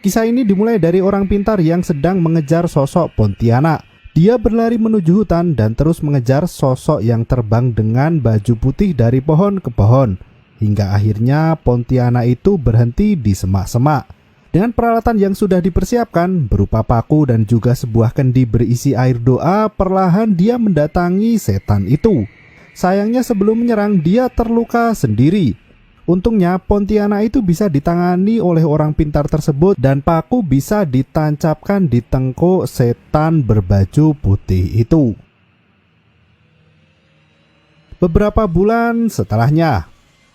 Kisah ini dimulai dari orang pintar yang sedang mengejar sosok Pontianak. Dia berlari menuju hutan dan terus mengejar sosok yang terbang dengan baju putih dari pohon ke pohon. Hingga akhirnya Pontianak itu berhenti di semak-semak. Dengan peralatan yang sudah dipersiapkan berupa paku dan juga sebuah kendi berisi air doa, perlahan dia mendatangi setan itu. Sayangnya sebelum menyerang dia terluka sendiri. Untungnya Pontianak itu bisa ditangani oleh orang pintar tersebut dan paku bisa ditancapkan di tengkuk setan berbaju putih itu. Beberapa bulan setelahnya,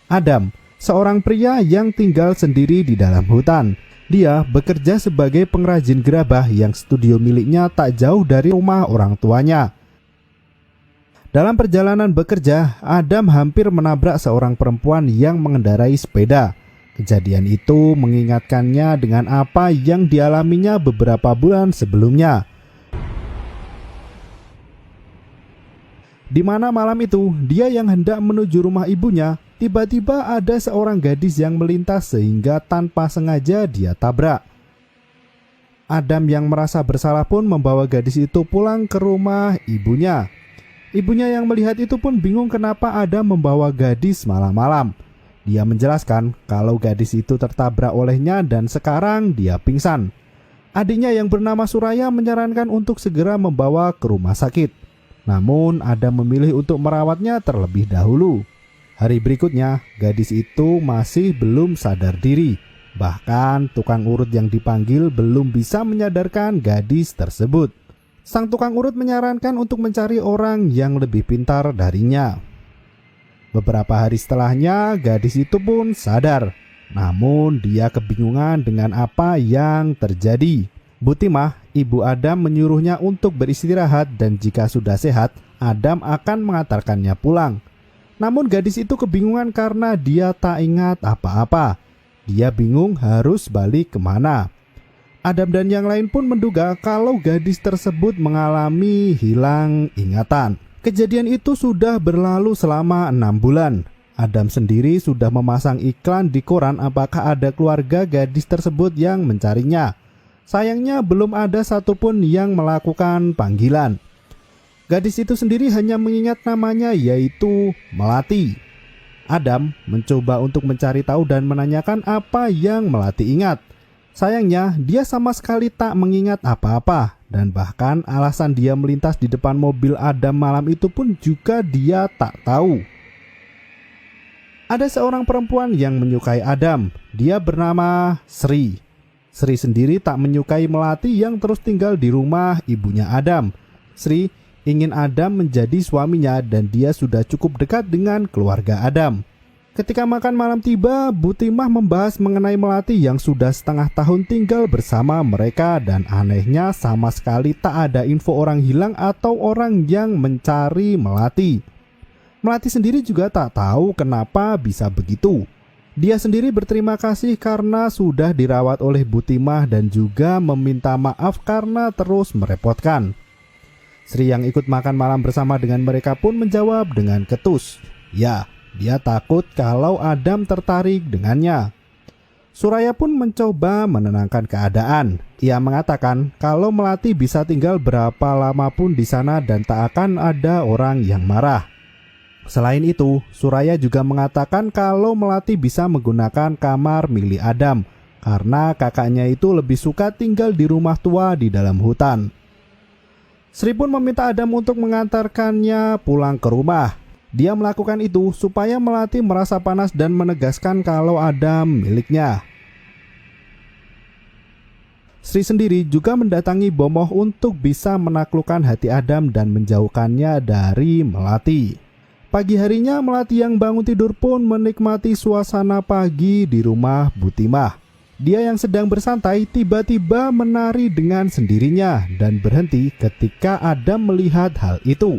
Adam, seorang pria yang tinggal sendiri di dalam hutan. Dia bekerja sebagai pengrajin gerabah yang studio miliknya tak jauh dari rumah orang tuanya. Dalam perjalanan bekerja, Adam hampir menabrak seorang perempuan yang mengendarai sepeda. Kejadian itu mengingatkannya dengan apa yang dialaminya beberapa bulan sebelumnya. Di mana malam itu, dia yang hendak menuju rumah ibunya, tiba-tiba ada seorang gadis yang melintas sehingga tanpa sengaja dia tabrak. Adam yang merasa bersalah pun membawa gadis itu pulang ke rumah ibunya. Ibunya yang melihat itu pun bingung kenapa Adam membawa gadis malam-malam. Dia menjelaskan kalau gadis itu tertabrak olehnya dan sekarang dia pingsan. Adiknya yang bernama Suraya menyarankan untuk segera membawa ke rumah sakit. Namun Adam memilih untuk merawatnya terlebih dahulu. Hari berikutnya, gadis itu masih belum sadar diri. Bahkan tukang urut yang dipanggil belum bisa menyadarkan gadis tersebut. Sang tukang urut menyarankan untuk mencari orang yang lebih pintar darinya. Beberapa hari setelahnya, gadis itu pun sadar. Namun dia kebingungan dengan apa yang terjadi. Butimah, ibu Adam menyuruhnya untuk beristirahat dan jika sudah sehat, Adam akan mengantarkannya pulang. Namun gadis itu kebingungan karena dia tak ingat apa-apa. Dia bingung harus balik kemana. Adam dan yang lain pun menduga kalau gadis tersebut mengalami hilang ingatan. Kejadian itu sudah berlalu selama 6 bulan. Adam sendiri sudah memasang iklan di koran apakah ada keluarga gadis tersebut yang mencarinya. Sayangnya belum ada satupun yang melakukan panggilan. Gadis itu sendiri hanya mengingat namanya yaitu Melati. Adam mencoba untuk mencari tahu dan menanyakan apa yang Melati ingat. Sayangnya, dia sama sekali tak mengingat apa-apa dan bahkan alasan dia melintas di depan mobil Adam malam itu pun juga dia tak tahu. Ada seorang perempuan yang menyukai Adam. Dia bernama Sri. Sri sendiri tak menyukai Melati yang terus tinggal di rumah ibunya Adam. Sri ingin Adam menjadi suaminya dan dia sudah cukup dekat dengan keluarga Adam. Ketika makan malam tiba, Butimah membahas mengenai Melati yang sudah setengah tahun tinggal bersama mereka dan anehnya sama sekali tak ada info orang hilang atau orang yang mencari Melati. Melati sendiri juga tak tahu kenapa bisa begitu. Dia sendiri berterima kasih karena sudah dirawat oleh Butimah dan juga meminta maaf karena terus merepotkan. Sri yang ikut makan malam bersama dengan mereka pun menjawab dengan ketus, ya. Dia takut kalau Adam tertarik dengannya. Suraya pun mencoba menenangkan keadaan. Ia mengatakan kalau Melati bisa tinggal berapa lama pun di sana dan tak akan ada orang yang marah. Selain itu, Suraya juga mengatakan kalau Melati bisa menggunakan kamar milik Adam karena kakaknya itu lebih suka tinggal di rumah tua di dalam hutan. Sri pun meminta Adam untuk mengantarkannya pulang ke rumah. Dia melakukan itu supaya Melati merasa panas dan menegaskan kalau Adam miliknya. Sri sendiri juga mendatangi Bomoh untuk bisa menaklukkan hati Adam dan menjauhkannya dari Melati. Pagi harinya Melati yang bangun tidur pun menikmati suasana pagi di rumah Butimah. Dia yang sedang bersantai tiba-tiba menari dengan sendirinya dan berhenti ketika Adam melihat hal itu.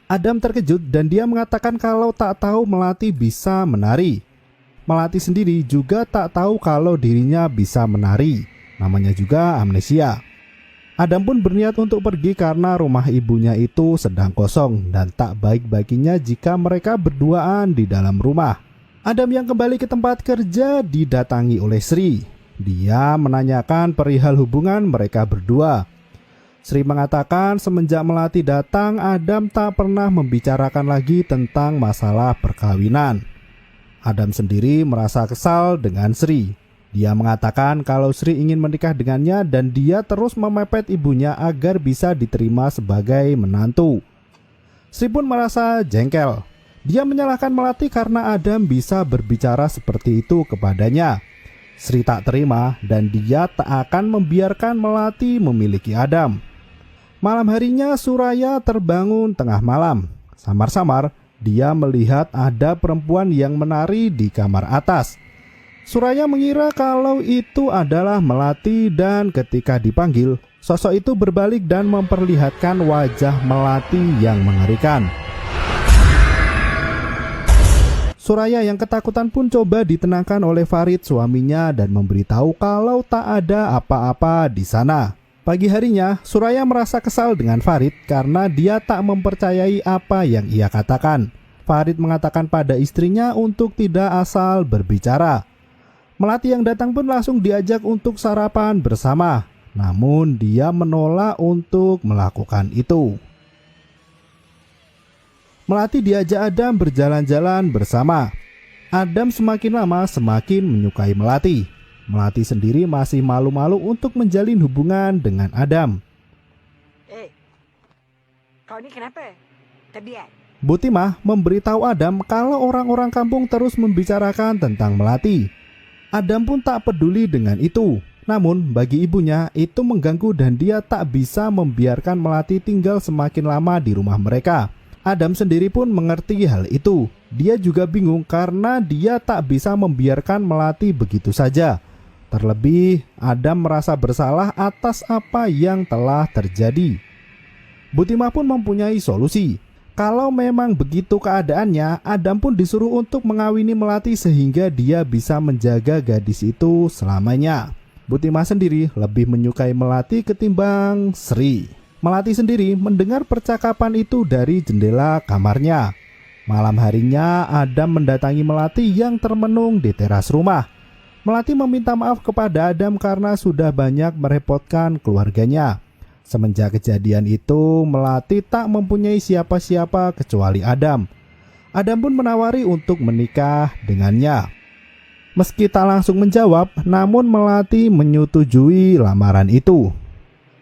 Adam terkejut dan dia mengatakan kalau tak tahu Melati bisa menari. Melati sendiri juga tak tahu kalau dirinya bisa menari. Namanya juga amnesia. Adam pun berniat untuk pergi karena rumah ibunya itu sedang kosong dan tak baik baginya jika mereka berduaan di dalam rumah. Adam yang kembali ke tempat kerja didatangi oleh Sri. Dia menanyakan perihal hubungan mereka berdua. Sri mengatakan semenjak Melati datang, Adam tak pernah membicarakan lagi tentang masalah perkawinan. Adam sendiri merasa kesal dengan Sri. Dia mengatakan kalau Sri ingin menikah dengannya dan dia terus memepet ibunya agar bisa diterima sebagai menantu. Sri pun merasa jengkel. Dia menyalahkan Melati karena Adam bisa berbicara seperti itu kepadanya. Sri tak terima dan dia tak akan membiarkan Melati memiliki Adam. Malam harinya Suraya terbangun tengah malam. Samar-samar dia melihat ada perempuan yang menari di kamar atas. Suraya mengira kalau itu adalah Melati dan ketika dipanggil, sosok itu berbalik dan memperlihatkan wajah Melati yang mengerikan. Suraya yang ketakutan pun coba ditenangkan oleh Farid suaminya dan memberitahu kalau tak ada apa-apa di sana. Pagi harinya, Suraya merasa kesal dengan Farid karena dia tak mempercayai apa yang ia katakan. Farid mengatakan pada istrinya untuk tidak asal berbicara. Melati yang datang pun langsung diajak untuk sarapan bersama. Namun dia menolak untuk melakukan itu. Melati diajak Adam berjalan-jalan bersama. Adam semakin lama semakin menyukai Melati. Melati sendiri masih malu-malu untuk menjalin hubungan dengan Adam. Kau ini kenapa? Tabiat. Bu Timah memberitahu Adam kalau orang-orang kampung terus membicarakan tentang Melati. Adam pun tak peduli dengan itu. Namun bagi ibunya itu mengganggu dan dia tak bisa membiarkan Melati tinggal semakin lama di rumah mereka. Adam sendiri pun mengerti hal itu. Dia juga bingung karena dia tak bisa membiarkan Melati begitu saja. Terlebih, Adam merasa bersalah atas apa yang telah terjadi. Bu Timah pun mempunyai solusi. Kalau memang begitu keadaannya, Adam pun disuruh untuk mengawini Melati sehingga dia bisa menjaga gadis itu selamanya. Bu Timah sendiri lebih menyukai Melati ketimbang Sri. Melati sendiri mendengar percakapan itu dari jendela kamarnya. Malam harinya Adam mendatangi Melati yang termenung di teras rumah. Melati meminta maaf kepada Adam karena sudah banyak merepotkan keluarganya. Semenjak kejadian itu, Melati tak mempunyai siapa-siapa kecuali Adam. Adam pun menawari untuk menikah dengannya. Meski tak langsung menjawab, namun Melati menyetujui lamaran itu.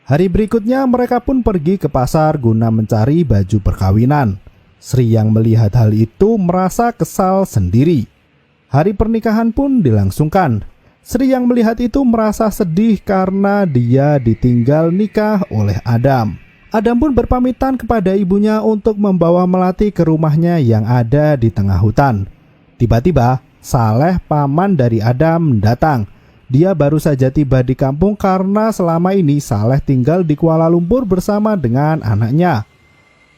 Hari berikutnya mereka pun pergi ke pasar guna mencari baju perkawinan. Sri yang melihat hal itu merasa kesal sendiri. Hari pernikahan pun dilangsungkan. Sri yang melihat itu merasa sedih karena dia ditinggal nikah oleh Adam. Adam pun berpamitan kepada ibunya untuk membawa Melati ke rumahnya yang ada di tengah hutan. Tiba-tiba, Saleh, paman dari Adam, datang. Dia baru saja tiba di kampung karena selama ini Saleh tinggal di Kuala Lumpur bersama dengan anaknya.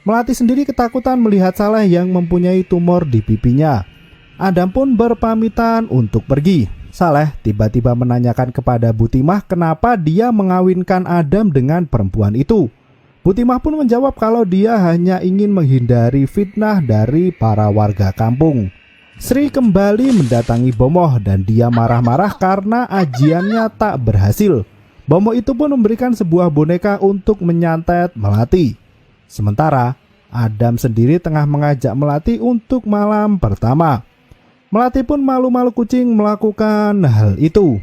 Melati sendiri ketakutan melihat Saleh yang mempunyai tumor di pipinya. Adam pun berpamitan untuk pergi. Saleh tiba-tiba menanyakan kepada Bu Timah kenapa dia mengawinkan Adam dengan perempuan itu. Bu Timah pun menjawab kalau dia hanya ingin menghindari fitnah dari para warga kampung. Sri kembali mendatangi Bomoh dan dia marah-marah karena ajiannya tak berhasil. Bomoh itu pun memberikan sebuah boneka untuk menyantet Melati. Sementara Adam sendiri tengah mengajak Melati untuk malam pertama. Melati pun malu-malu kucing melakukan hal itu.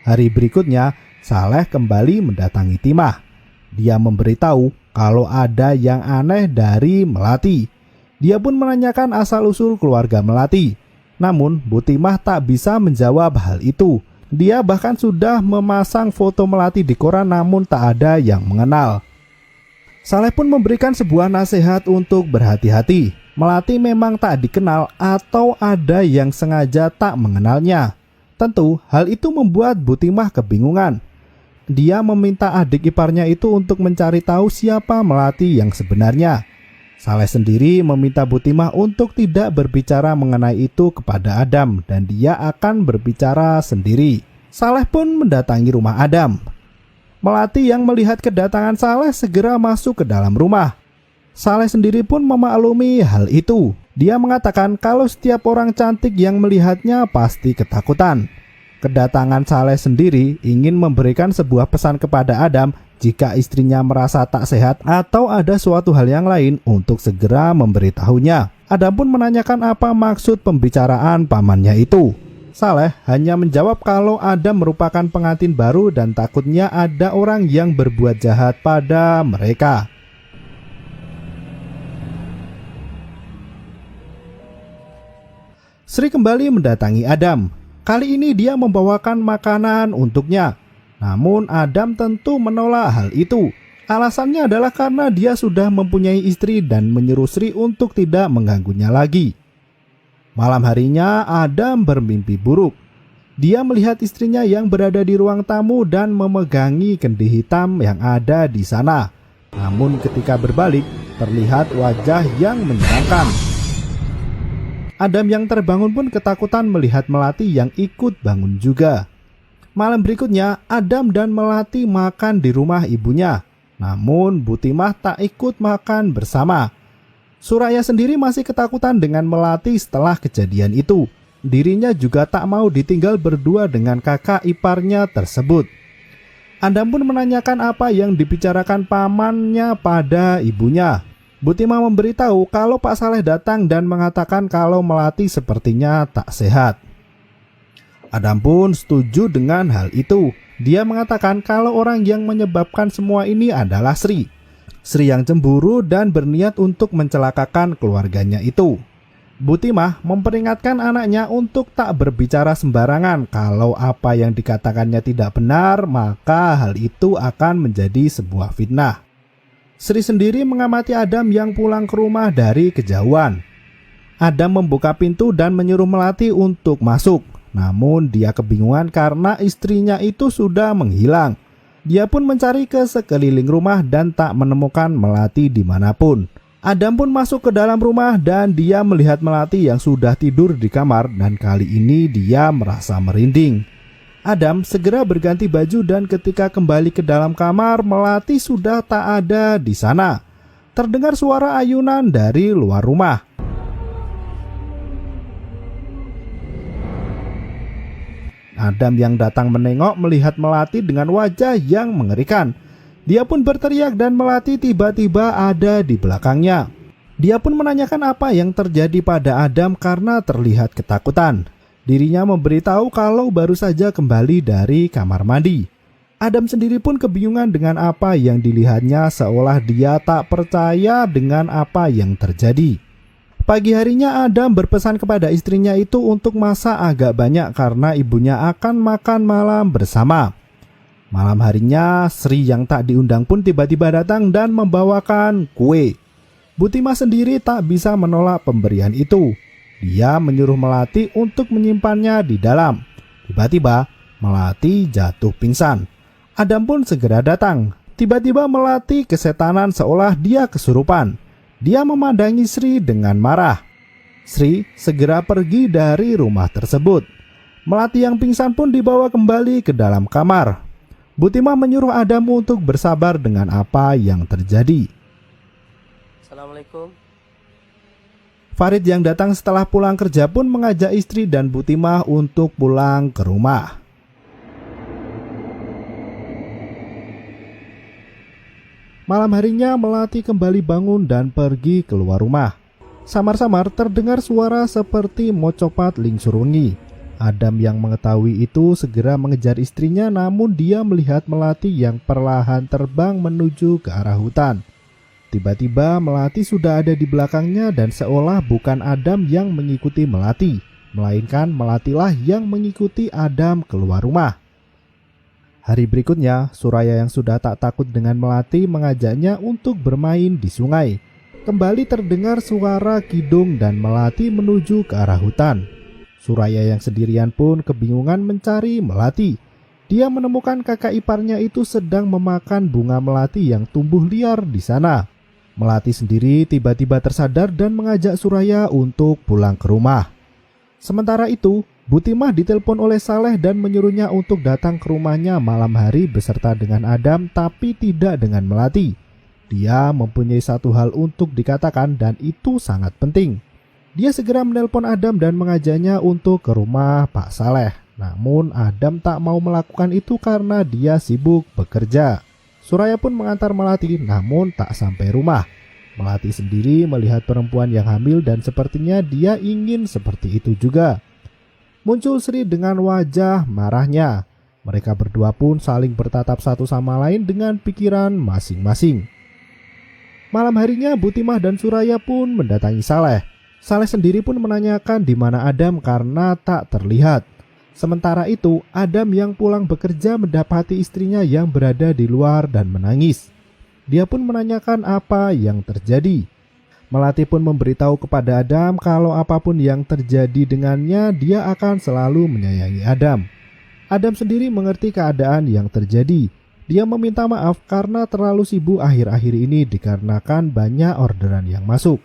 Hari berikutnya, Saleh kembali mendatangi Timah. Dia memberitahu kalau ada yang aneh dari Melati. Dia pun menanyakan asal-usul keluarga Melati. Namun, Bu Timah tak bisa menjawab hal itu. Dia bahkan sudah memasang foto Melati di koran namun tak ada yang mengenal. Saleh pun memberikan sebuah nasihat untuk berhati-hati. Melati memang tak dikenal atau ada yang sengaja tak mengenalnya. Tentu, hal itu membuat Bu Timah kebingungan. Dia meminta adik iparnya itu untuk mencari tahu siapa Melati yang sebenarnya. Saleh sendiri meminta Bu Timah untuk tidak berbicara mengenai itu kepada Adam dan dia akan berbicara sendiri. Saleh pun mendatangi rumah Adam. Melati yang melihat kedatangan Saleh segera masuk ke dalam rumah. Saleh sendiri pun memaklumi hal itu. Dia mengatakan kalau setiap orang cantik yang melihatnya pasti ketakutan. Kedatangan Saleh sendiri ingin memberikan sebuah pesan kepada Adam jika istrinya merasa tak sehat atau ada suatu hal yang lain untuk segera memberitahunya. Adam pun menanyakan apa maksud pembicaraan pamannya itu. Saleh hanya menjawab kalau Adam merupakan pengantin baru dan takutnya ada orang yang berbuat jahat pada mereka. Sri kembali mendatangi Adam. Kali ini dia membawakan makanan untuknya. Namun Adam tentu menolak hal itu. Alasannya adalah karena dia sudah mempunyai istri dan menyuruh Sri untuk tidak mengganggunya lagi. Malam harinya Adam bermimpi buruk. Dia melihat istrinya yang berada di ruang tamu dan memegangi kendi hitam yang ada di sana. Namun ketika berbalik, terlihat wajah yang menyenangkan. Adam yang terbangun pun ketakutan melihat Melati yang ikut bangun juga. Malam berikutnya, Adam dan Melati makan di rumah ibunya. Namun Bu Timah tak ikut makan bersama. Suraya sendiri masih ketakutan dengan Melati setelah kejadian itu. Dirinya juga tak mau ditinggal berdua dengan kakak iparnya tersebut. Adam pun menanyakan apa yang dibicarakan pamannya pada ibunya. Bu Timah memberitahu kalau Pak Saleh datang dan mengatakan kalau Melati sepertinya tak sehat. Adam pun setuju dengan hal itu. Dia mengatakan kalau orang yang menyebabkan semua ini adalah Sri. Sri yang cemburu dan berniat untuk mencelakakan keluarganya itu. Bu Timah memperingatkan anaknya untuk tak berbicara sembarangan. Kalau apa yang dikatakannya tidak benar, maka hal itu akan menjadi sebuah fitnah. Sri sendiri mengamati Adam yang pulang ke rumah dari kejauhan. Adam membuka pintu dan menyuruh Melati untuk masuk. Namun dia kebingungan karena istrinya itu sudah menghilang. Dia pun mencari ke sekeliling rumah dan tak menemukan Melati dimanapun. Adam pun masuk ke dalam rumah dan dia melihat Melati yang sudah tidur di kamar dan kali ini dia merasa merinding. Adam segera berganti baju dan ketika kembali ke dalam kamar, Melati sudah tak ada di sana. Terdengar suara ayunan dari luar rumah. Adam yang datang menengok melihat Melati dengan wajah yang mengerikan. Dia pun berteriak dan Melati tiba-tiba ada di belakangnya. Dia pun menanyakan apa yang terjadi pada Adam karena terlihat ketakutan. Dirinya memberitahu kalau baru saja kembali dari kamar mandi. Adam sendiri pun kebingungan dengan apa yang dilihatnya seolah dia tak percaya dengan apa yang terjadi. Pagi harinya Adam berpesan kepada istrinya itu untuk masak agak banyak karena ibunya akan makan malam bersama. Malam harinya Sri yang tak diundang pun tiba-tiba datang dan membawakan kue. Bu Timah sendiri tak bisa menolak pemberian itu. Dia menyuruh Melati untuk menyimpannya di dalam. Tiba-tiba Melati jatuh pingsan. Adam pun segera datang. Tiba-tiba Melati kesetanan seolah dia kesurupan. Dia memandangi Sri dengan marah. Sri segera pergi dari rumah tersebut. Melati yang pingsan pun dibawa kembali ke dalam kamar. Bu Timah menyuruh Adam untuk bersabar dengan apa yang terjadi. Assalamualaikum. Farid yang datang setelah pulang kerja pun mengajak istri dan Bu Timah untuk pulang ke rumah. Malam harinya Melati kembali bangun dan pergi keluar rumah. Samar-samar terdengar suara seperti mocopat lingsur wengi. Adam yang mengetahui itu segera mengejar istrinya, namun dia melihat Melati yang perlahan terbang menuju ke arah hutan. Tiba-tiba Melati sudah ada di belakangnya dan seolah bukan Adam yang mengikuti Melati, melainkan Melatilah yang mengikuti Adam keluar rumah. Hari berikutnya, Suraya yang sudah tak takut dengan Melati mengajaknya untuk bermain di sungai. Kembali terdengar suara kidung dan Melati menuju ke arah hutan. Suraya yang sendirian pun kebingungan mencari Melati. Dia menemukan kakak iparnya itu sedang memakan bunga melati yang tumbuh liar di sana. Melati sendiri tiba-tiba tersadar dan mengajak Suraya untuk pulang ke rumah. Sementara itu, Bu Timah ditelepon oleh Saleh dan menyuruhnya untuk datang ke rumahnya malam hari beserta dengan Adam tapi tidak dengan Melati. Dia mempunyai satu hal untuk dikatakan dan itu sangat penting. Dia segera menelpon Adam dan mengajaknya untuk ke rumah Pak Saleh. Namun Adam tak mau melakukan itu karena dia sibuk bekerja. Suraya pun mengantar Melati namun tak sampai rumah. Melati sendiri melihat perempuan yang hamil dan sepertinya dia ingin seperti itu juga. Muncul Sri dengan wajah marahnya. Mereka berdua pun saling bertatap satu sama lain dengan pikiran masing-masing. Malam harinya Butimah dan Suraya pun mendatangi Saleh. Saleh sendiri pun menanyakan di mana Adam karena tak terlihat. Sementara itu, Adam yang pulang bekerja mendapati istrinya yang berada di luar dan menangis. Dia pun menanyakan apa yang terjadi. Melati pun memberitahu kepada Adam kalau apapun yang terjadi dengannya, dia akan selalu menyayangi Adam. Adam sendiri mengerti keadaan yang terjadi. Dia meminta maaf karena terlalu sibuk akhir-akhir ini dikarenakan banyak orderan yang masuk.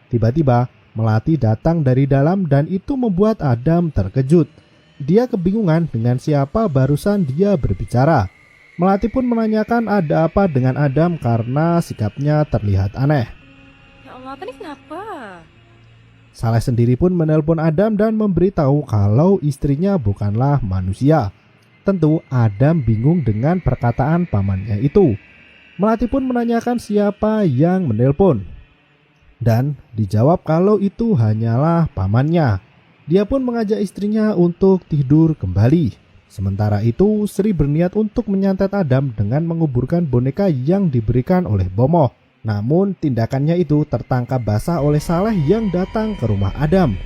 Tiba-tiba, Melati datang dari dalam dan itu membuat Adam terkejut. Dia kebingungan dengan siapa barusan dia berbicara. Melati pun menanyakan ada apa dengan Adam karena sikapnya terlihat aneh. Ya Allah, tadi kenapa? Saleh sendiri pun menelpon Adam dan memberitahu kalau istrinya bukanlah manusia. Tentu Adam bingung dengan perkataan pamannya itu. Melati pun menanyakan siapa yang menelpon. Dan dijawab kalau itu hanyalah pamannya. Dia pun mengajak istrinya untuk tidur kembali. Sementara itu Sri berniat untuk menyantet Adam dengan menguburkan boneka yang diberikan oleh Bomoh. Namun tindakannya itu tertangkap basah oleh Saleh yang datang ke rumah Adam.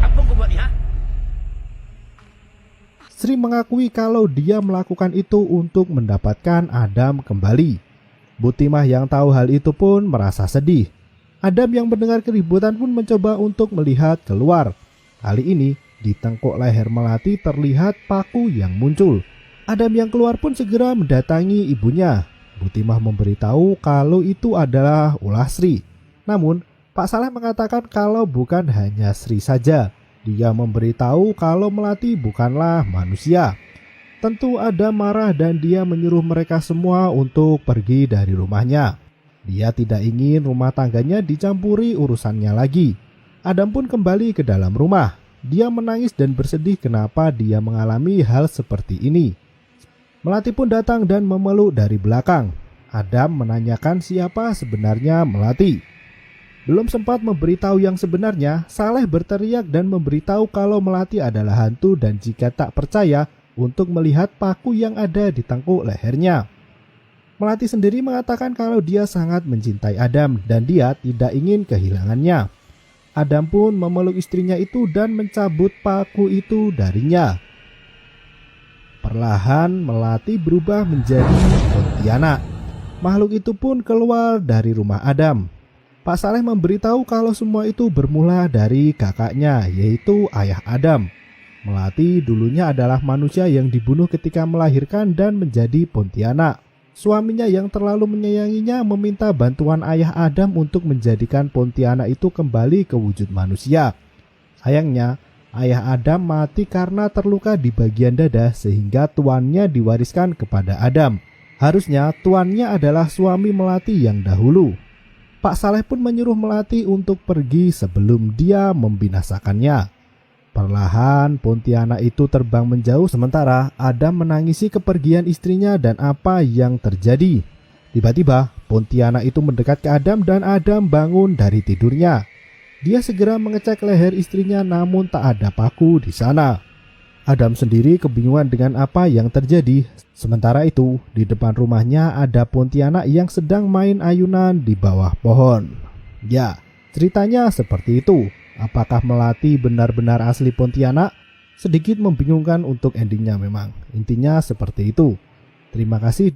Apa kau buat ni, ha? Sri mengakui kalau dia melakukan itu untuk mendapatkan Adam kembali. Butimah yang tahu hal itu pun merasa sedih. Adam yang mendengar keributan pun mencoba untuk melihat keluar. Kali ini di tengkuk leher Melati terlihat paku yang muncul. Adam yang keluar pun segera mendatangi ibunya. Butimah memberitahu kalau itu adalah ulah Sri. Namun Pak Saleh mengatakan kalau bukan hanya Sri saja. Dia memberitahu kalau Melati bukanlah manusia. Tentu Adam marah dan dia menyuruh mereka semua untuk pergi dari rumahnya. Dia tidak ingin rumah tangganya dicampuri urusannya lagi. Adam pun kembali ke dalam rumah. Dia menangis dan bersedih kenapa dia mengalami hal seperti ini. Melati pun datang dan memeluk dari belakang. Adam menanyakan siapa sebenarnya Melati. Belum sempat memberitahu yang sebenarnya, Saleh berteriak dan memberitahu kalau Melati adalah hantu dan jika tak percaya untuk melihat paku yang ada di tengkuk lehernya. Melati sendiri mengatakan kalau dia sangat mencintai Adam dan dia tidak ingin kehilangannya. Adam pun memeluk istrinya itu dan mencabut paku itu darinya. Perlahan Melati berubah menjadi Pontianak. Makhluk itu pun keluar dari rumah Adam. Pak Saleh memberitahu kalau semua itu bermula dari kakaknya, yaitu ayah Adam. Melati dulunya adalah manusia yang dibunuh ketika melahirkan dan menjadi Pontianak. Suaminya yang terlalu menyayanginya meminta bantuan ayah Adam untuk menjadikan Pontianak itu kembali ke wujud manusia. Sayangnya, ayah Adam mati karena terluka di bagian dada sehingga tuannya diwariskan kepada Adam. Harusnya tuannya adalah suami Melati yang dahulu. Pak Saleh pun menyuruh Melati untuk pergi sebelum dia membinasakannya. Perlahan Pontianak itu terbang menjauh sementara Adam menangisi kepergian istrinya dan apa yang terjadi. Tiba-tiba Pontianak itu mendekat ke Adam dan Adam bangun dari tidurnya. Dia segera mengecek leher istrinya namun tak ada paku di sana. Adam sendiri kebingungan dengan apa yang terjadi. Sementara itu di depan rumahnya ada Pontianak yang sedang main ayunan di bawah pohon. Ya, ceritanya seperti itu. Apakah Melati benar-benar asli Pontianak? Sedikit membingungkan untuk endingnya memang. Intinya seperti itu. Terima kasih.